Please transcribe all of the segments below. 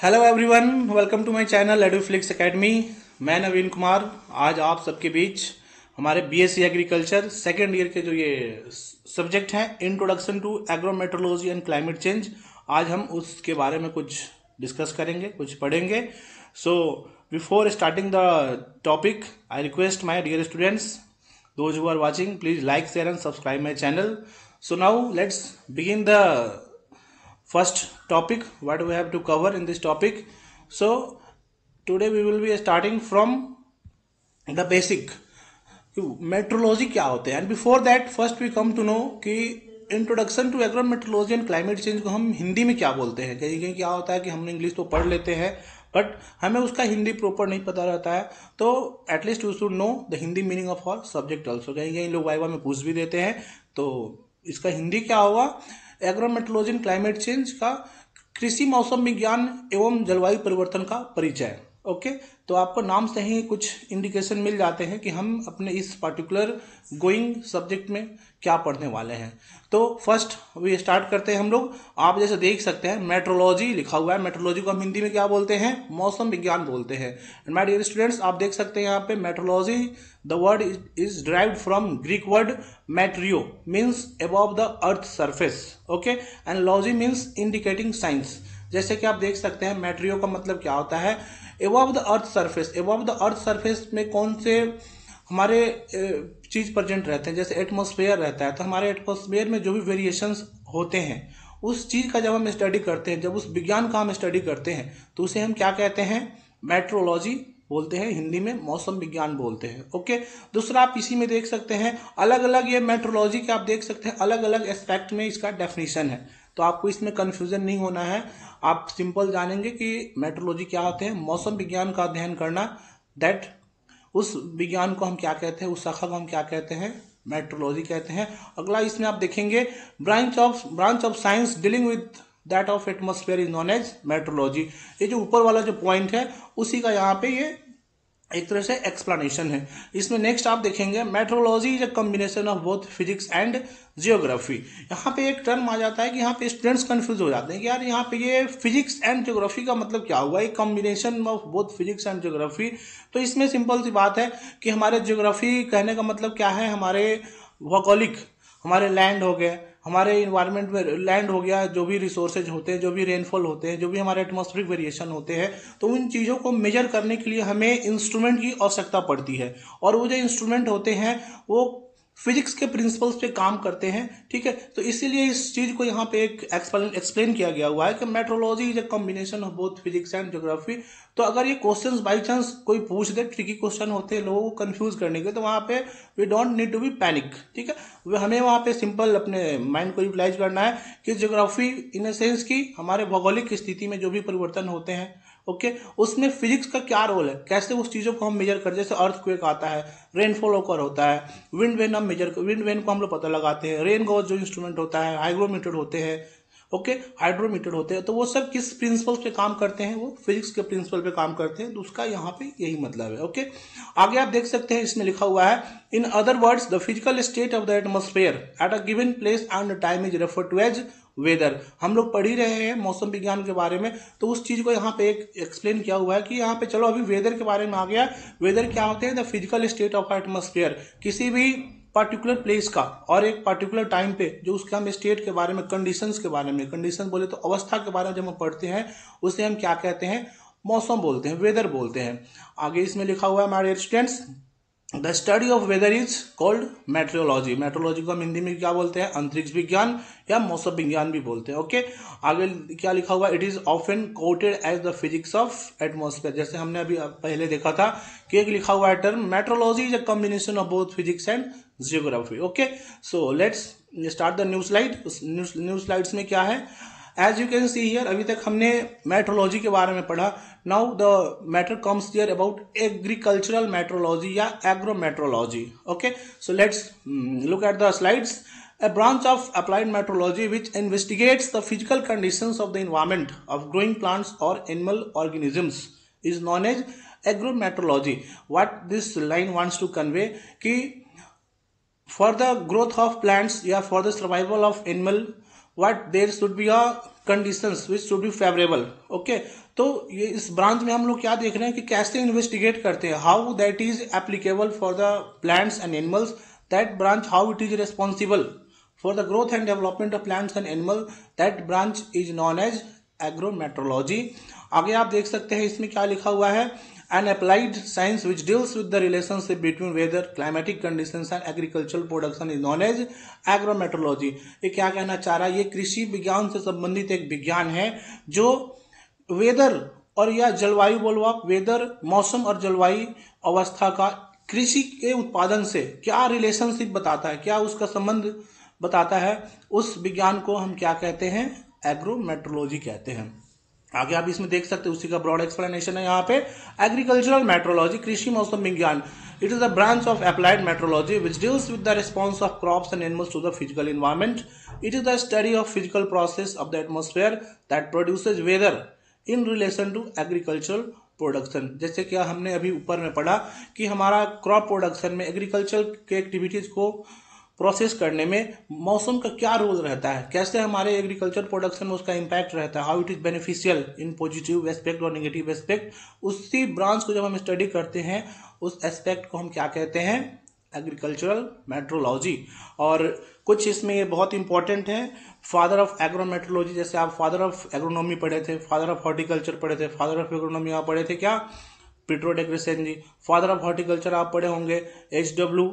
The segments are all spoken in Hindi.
Hello everyone, welcome to my channel Eduflix academy. मैं नवीन कुमार आज आप सबके बीच हमारे बीएससी एग्रीकल्चर सेकेंड ईयर के जो ये सब्जेक्ट हैं introduction to agrometeorology and climate change, आज हम उसके बारे में कुछ डिस्कस करेंगे, कुछ पढ़ेंगे। So before starting the topic I request my dear students, those who are watching, please like, share and subscribe my channel. So now let's begin the first topic. What we have to cover in this topic? So today we will be starting from the basic metrology क्या होते हैं, and before that first we come to know कि introduction to agrometeorology and climate change को हम हिंदी में क्या बोलते हैं। कहीं कहीं क्या होता है कि हमने इंग्लिश तो पढ़ लेते हैं बट हमें उसका हिंदी प्रॉपर नहीं पता रहता है, तो at least you should know the Hindi meaning of our subject also. कहीं कहीं लोग वाइवा में पूछ भी देते हैं, तो इसका हिंदी क्या होगा? एग्रोमेट्रोलॉजी एंड क्लाइमेट चेंज का कृषि मौसम विज्ञान एवं जलवायु परिवर्तन का परिचय। ओके, तो आपको नाम से ही कुछ इंडिकेशन मिल जाते हैं कि हम अपने इस पर्टिकुलर गोइंग सब्जेक्ट में क्या पढ़ने वाले हैं। तो फर्स्ट वी स्टार्ट करते हैं हम लोग। आप जैसे देख सकते हैं मेट्रोलॉजी लिखा हुआ है, मेट्रोलॉजी को हम हिंदी में क्या बोलते हैं? मौसम विज्ञान बोलते हैं। एंड माय डियर स्टूडेंट्स, आप देख सकते हैं यहाँ पे metrology the word is derived from Greek word meteo means above the earth surface. Okay, and logy means indicating science. जैसे कि आप देख सकते हैं मैट्रियो का मतलब क्या होता है? Above the earth surface. Above the earth surface में कौन से हमारे चीज प्रेजेंट रहते हैं? जैसे एटमॉस्फेयर रहता है, तो हमारे एटमॉस्फेयर में जो भी वेरिएशंस होते हैं उस चीज का जब हम स्टडी करते हैं, जब उस विज्ञान का हम स्टडी करते हैं, तो उसे हम क्या कहते हैं? मेट्रोलॉजी बोलते हैं, हिंदी में मौसम विज्ञान बोलते हैं। ओके, दूसरा आप इसी में देख सकते हैं अलग अलग ये मेट्रोलॉजी के आप देख सकते हैं अलग अलग एस्पेक्ट में इसका डेफिनेशन है, तो आपको इसमें कंफ्यूजन नहीं होना है। आप सिंपल जानेंगे कि मेट्रोलॉजी क्या होते हैं, मौसम विज्ञान का अध्ययन करना, दैट उस विज्ञान को हम क्या कहते हैं, उस शाखा को हम क्या कहते हैं? मेट्रोलॉजी कहते हैं। अगला इसमें आप देखेंगे branch of science dealing with that of atmosphere is known as meteorology. ये जो ऊपर वाला जो पॉइंट है उसी का यहाँ पे ये एक तरह से एक्सप्लेनेशन है। इसमें नेक्स्ट आप देखेंगे metrology is a combination of both physics and geography. यहाँ पे एक टर्म आ जाता है कि यहाँ पे स्टूडेंट्स कंफ्यूज हो जाते हैं कि यार यहाँ पे ये फिजिक्स एंड जियोग्राफी का मतलब क्या हुआ? एक combination of both physics and geography. तो इसमें सिंपल सी बात है कि हमारे जियोग्राफी कहने का मतलब क्या है? हमारे भौगोलिक, हमारे लैंड हो गए, हमारे इन्वायरमेंट में लैंड हो गया, जो भी रिसोर्सेज होते हैं, जो भी रेनफॉल होते हैं, जो भी हमारे एटमॉस्फेरिक वेरिएशन होते हैं, तो उन चीज़ों को मेजर करने के लिए हमें इंस्ट्रूमेंट की आवश्यकता पड़ती है। और वो जो इंस्ट्रूमेंट होते हैं वो फिजिक्स के प्रिंसिपल्स पे काम करते हैं। ठीक है, तो इसीलिए इस चीज को यहाँ पे एक एक्सप्लेन किया गया हुआ है कि metrology is a combination of both physics and geography. तो अगर ये क्वेश्चंस बाई चांस कोई पूछ दे, ट्रिकी क्वेश्चन होते हैं लोगों को कंफ्यूज करने के, तो वहां पे we don't need to be panic. ठीक है, हमें वहां पे सिंपल अपने माइंड को यूटिलाइज करना है कि ज्योग्राफी इन द सेंस की हमारे भौगोलिक स्थिति में जो भी परिवर्तन होते हैं, ओके, उसमें फिजिक्स का क्या रोल है, कैसे उस चीजों को हम मेजर कर, जैसे अर्थक्वेक आता है, रेनफॉल ओकर होता है, विंड वेन हम मेजर, विंड वेन को हम लोग पता लगाते हैं, रेन गॉज जो इंस्ट्रूमेंट होता है, हाइग्रोमीटर होते हैं, ओके, हाइड्रोमीटर होते हैं, तो वो सब किस प्रिंसिपल पे काम करते हैं? वो फिजिक्स के प्रिंसिपल पे काम करते हैं। तो उसका यहाँ पे यही मतलब है। ओके, आगे आप देख सकते हैं इसमें लिखा हुआ है in other words the physical state of the atmosphere at a given place and time is refer to as weather. हम लोग पढ़ ही रहे हैं मौसम विज्ञान के बारे में, तो उस चीज को यहाँ पे एक एक्सप्लेन किया हुआ है कि यहाँ पे चलो अभी वेदर के बारे में आ गया। वेदर क्या होते हैं? The physical state of atmosphere, किसी भी पर्टिकुलर प्लेस का और एक पर्टिकुलर टाइम पे जो उसके हम स्टेट के बारे में, कंडीशंस के बारे में, कंडीशन बोले तो अवस्था के बारे में जब हम पढ़ते हैं उसे हम क्या कहते हैं? मौसम बोलते हैं, वेदर बोलते हैं। आगे इसमें लिखा हुआ है हमारे students the study of weather is called meteorology. Meteorology को हम हिंदी में क्या बोलते हैं? अंतरिक्ष विज्ञान या मौसम विज्ञान भी बोलते हैं। ओके, आगे क्या लिखा हुआ? It is often quoted as the physics of atmosphere. जैसे हमने अभी पहले देखा था कि एक लिखा हुआ है term metrology is a combination of both physics and geography. Okay, so let's start the new slide. New slides में क्या है? As you can see here, अभी तक हमने मेट्रोलॉजी के बारे में पढ़ा। Now the matter comes here about agricultural metrology या agrometrology. Okay, so let's look at the slides. A branch of applied meteorology which investigates the physical conditions of the environment of growing plants or animal organisms is known as agrometeorology. What this line wants to convey कि for the growth of plants या for the survival of animal, what there should be a conditions which should be favorable. Okay, तो ये इस ब्रांच में हम लोग क्या देख रहे हैं कि कैसे इन्वेस्टिगेट करते हैं, how that is applicable for the plants and animals, that branch how it is responsible for the growth and development of plants and animal, that branch is known as agrometeorology. आगे आप देख सकते हैं इसमें क्या लिखा हुआ है, an applied science which deals with the relationship between weather, climatic conditions and agricultural production is known as agrometeorology। ये क्या कहना चाह रहा है, ये कृषि विज्ञान से संबंधित एक विज्ञान है जो वेदर और या जलवायु, बोलो आप वेदर, मौसम और जलवायु अवस्था का कृषि के उत्पादन से क्या रिलेशनशिप बताता है, क्या उसका संबंध बताता है, उस विज्ञान को हम क्या कहते हैं, एग्रोमेट्रोलॉजी कहते हैं। आगे आप इसमें देख सकते हैं उसी का ब्रॉड एक्सप्लेनेशन है यहाँ पे, एग्रीकल्चरल मेट्रोलॉजी, कृषि मौसम विज्ञान, it is a branch of applied meteorology which deals with the response of crops and animals to the physical environment, it is the study of physical process of the atmosphere that produces weather in relation to agricultural production. जैसे कि हमने अभी ऊपर में पढ़ा कि हमारा क्रॉप प्रोडक्शन में एग्रीकल्चर के एक्टिविटीज को प्रोसेस करने में मौसम का क्या रोल रहता है, कैसे हमारे एग्रीकल्चर प्रोडक्शन में उसका इम्पैक्ट रहता है, how it is beneficial in positive aspect और नेगेटिव एस्पेक्ट, उसी ब्रांच को जब हम स्टडी करते हैं उस एस्पेक्ट को हम क्या कहते हैं, एग्रीकल्चरल मेट्रोलॉजी। और कुछ इसमें ये बहुत इंपॉर्टेंट है, फादर ऑफ एग्रोमेट्रोलॉजी, जैसे आप फादर ऑफ एग्रोनॉमी पढ़े थे, फादर ऑफ हॉर्टिकल्चर पढ़े थे, फादर ऑफ एग्रोनॉमी आप पढ़े थे क्या, पीटरो डेक्रेसन जी। फादर ऑफ हॉर्टिकल्चर आप पढ़े होंगे HW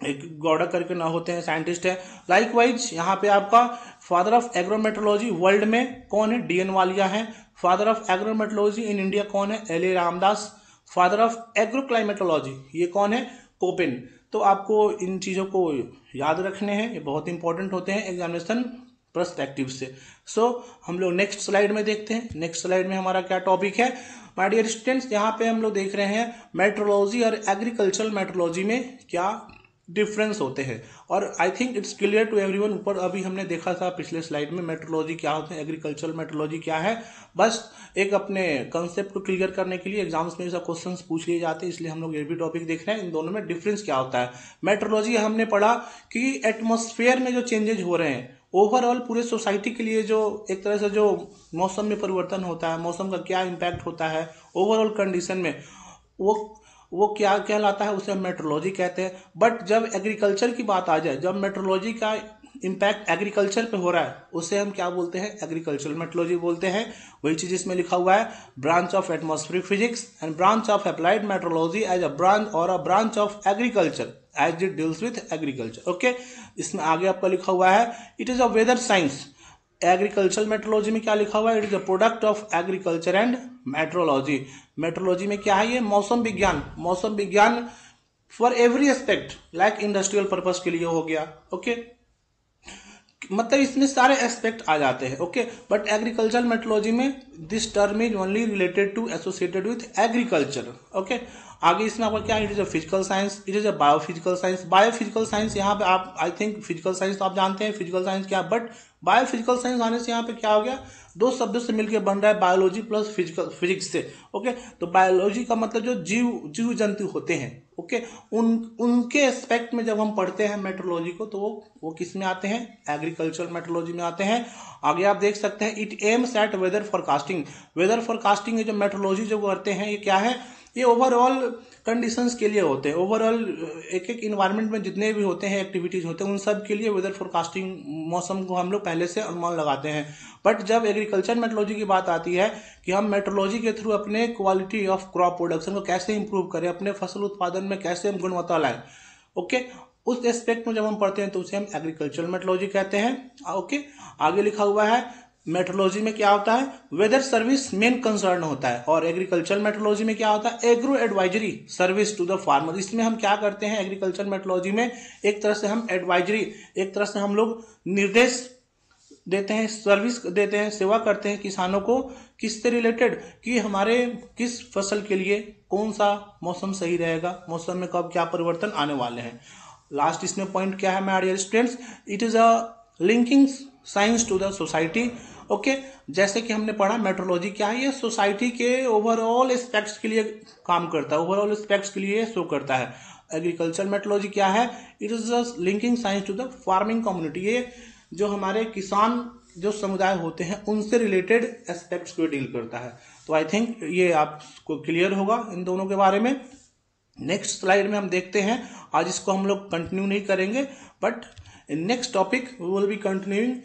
एक गौड़ा करके ना होते हैं, साइंटिस्ट है। लाइकवाइज यहाँ पे आपका फादर ऑफ एग्रोमेट्रोलॉजी वर्ल्ड में कौन है, DN वालिया है। Father of agrometeorology in India कौन है, LA रामदास। फादर ऑफ एग्रोक्लाइमेटोलॉजी ये कौन है, कोपेन। तो आपको इन चीजों को याद रखने हैं, ये बहुत इंपॉर्टेंट होते हैं एग्जामिनेशन पर्सपेक्टिव से। सो हम लोग नेक्स्ट स्लाइड में देखते हैं, नेक्स्ट स्लाइड में हमारा क्या टॉपिक है। माय डियर स्टूडेंट्स, यहाँ पे हम लोग देख रहे हैं मेट्रोलॉजी और एग्रीकल्चरल मेट्रोलॉजी में क्या डिफरेंस होते हैं, और I think it's clear to everyone. ऊपर अभी हमने देखा था पिछले स्लाइड में मेट्रोलॉजी क्या होते हैं, एग्रीकल्चरल मेट्रोलॉजी क्या है। बस एक अपने कंसेप्ट को क्लियर करने के लिए एग्जाम्स में ऐसा क्वेश्चंस पूछ लिए जाते हैं, इसलिए हम लोग ये भी टॉपिक देख रहे हैं, इन दोनों में डिफरेंस क्या होता है। मेट्रोलॉजी हमने पढ़ा कि एटमॉस्फेयर में जो चेंजेज हो रहे हैं ओवरऑल पूरे सोसाइटी के लिए, जो एक तरह से जो मौसम में परिवर्तन होता है, मौसम का क्या इम्पैक्ट होता है ओवरऑल कंडीशन में, वो क्या कहलाता है, उसे हम मेट्रोलॉजी कहते हैं। बट जब एग्रीकल्चर की बात आ जाए, जब मेट्रोलॉजी का इम्पैक्ट एग्रीकल्चर पे हो रहा है, उसे हम क्या बोलते हैं, एग्रीकल्चरल मेट्रोलॉजी बोलते हैं। वही चीज इसमें लिखा हुआ है, branch of atmospheric physics and branch of applied metrology as a branch और a branch of agriculture as it deals with agriculture. Okay, इसमें आगे आपका लिखा हुआ है, it is a weather science. Agricultural metrology में क्या लिखा हुआ है, it is a product of agriculture and metrology. Metrology में क्या है, ये मौसम विज्ञान, मौसम विज्ञान for every aspect, like industrial purpose के लिए हो गया। ओके, मतलब इसमें सारे एस्पेक्ट आ जाते हैं। ओके, बट एग्रीकल्चरल मेट्रोलॉजी में this term is only related to associated with agriculture. Okay, आगे इसमें आपका क्या, it is a physical science, it is a biophysical science. Biophysical science यहाँ पे आप, आई थिंक फिजिकल साइंस तो आप जानते हैं फिजिकल साइंस क्या, बट बायोफिजिकल साइंस आने से यहाँ पे क्या हो गया, दो शब्दों से मिलकर बन रहा है बायोलॉजी प्लस फिजिकल फिजिक्स से। ओके, तो बायोलॉजी का मतलब जो जीव जंतु होते हैं, ओके, उनके एस्पेक्ट में जब हम पढ़ते हैं मेट्रोलॉजी को, तो वो किस में आते हैं, एग्रीकल्चरल मेट्रोलॉजी में आते हैं। आगे आप देख सकते हैं, it aims at weather forecasting. Weather forecasting जो मेट्रोलॉजी जो करते हैं, ये क्या है, ये ओवरऑल कंडीशंस के लिए होते हैं, ओवरऑल एक एक इन्वायरमेंट में जितने भी होते हैं एक्टिविटीज होते हैं, उन सब के लिए वेदर फोरकास्टिंग, मौसम को हम लोग पहले से अनुमान लगाते हैं। बट जब एग्रीकल्चर मेट्रोलॉजी की बात आती है कि हम मेट्रोलॉजी के थ्रू अपने क्वालिटी ऑफ क्रॉप प्रोडक्शन को कैसे इंप्रूव करें, अपने फसल उत्पादन में कैसे हम गुणवत्ता लाएं, ओके, उस एस्पेक्ट में जब हम पढ़ते हैं तो उसे हम एग्रीकल्चरल मेट्रोलॉजी कहते हैं। ओके, आगे लिखा हुआ है, मेट्रोलॉजी में क्या होता है, वेदर सर्विस मेन कंसर्न होता है, और एग्रीकल्चर मेट्रोलॉजी में क्या होता है, agro advisory service to the farmer. इसमें हम क्या करते हैं, एग्रीकल्चर मेट्रोलॉजी में एक तरह से हम एडवाइजरी, एक तरह से हम लोग निर्देश देते हैं, सर्विस देते हैं, सेवा करते हैं किसानों को, किससे रिलेटेड, कि हमारे किस फसल के लिए कौन सा मौसम सही रहेगा, मौसम में कब क्या परिवर्तन आने वाले हैं। लास्ट इसमें पॉइंट क्या है my dear students, it is a linking science to the society. Okay, जैसे कि हमने पढ़ा मेट्रोलॉजी क्या है, ये सोसाइटी के ओवरऑल एस्पेक्ट्स के लिए काम करता है, ओवरऑल एस्पेक्ट्स के लिए शो करता है। एग्रीकल्चर मेट्रोलॉजी क्या है, it is a linking science to the farming community. ये जो हमारे किसान जो समुदाय होते हैं उनसे रिलेटेड एस्पेक्ट्स को डील करता है। तो आई थिंक ये आपको क्लियर होगा इन दोनों के बारे में। नेक्स्ट स्लाइड में हम देखते हैं, आज इसको हम लोग कंटिन्यू नहीं करेंगे, but in next topic we will be continuing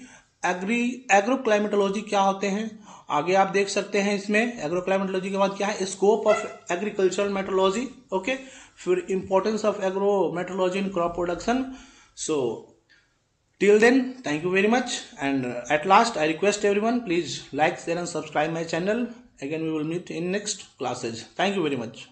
agro climatology क्या होते हैं। आगे आप देख सकते हैं इसमें एग्रो क्लाइमेटोलॉजी के बाद क्या है, scope of agricultural meteorology, okay, फिर importance of agro meteorology in crop production. So till then, thank you very much, and at last I request everyone, please like, share and subscribe my channel. Again we will meet in next classes. Thank you very much.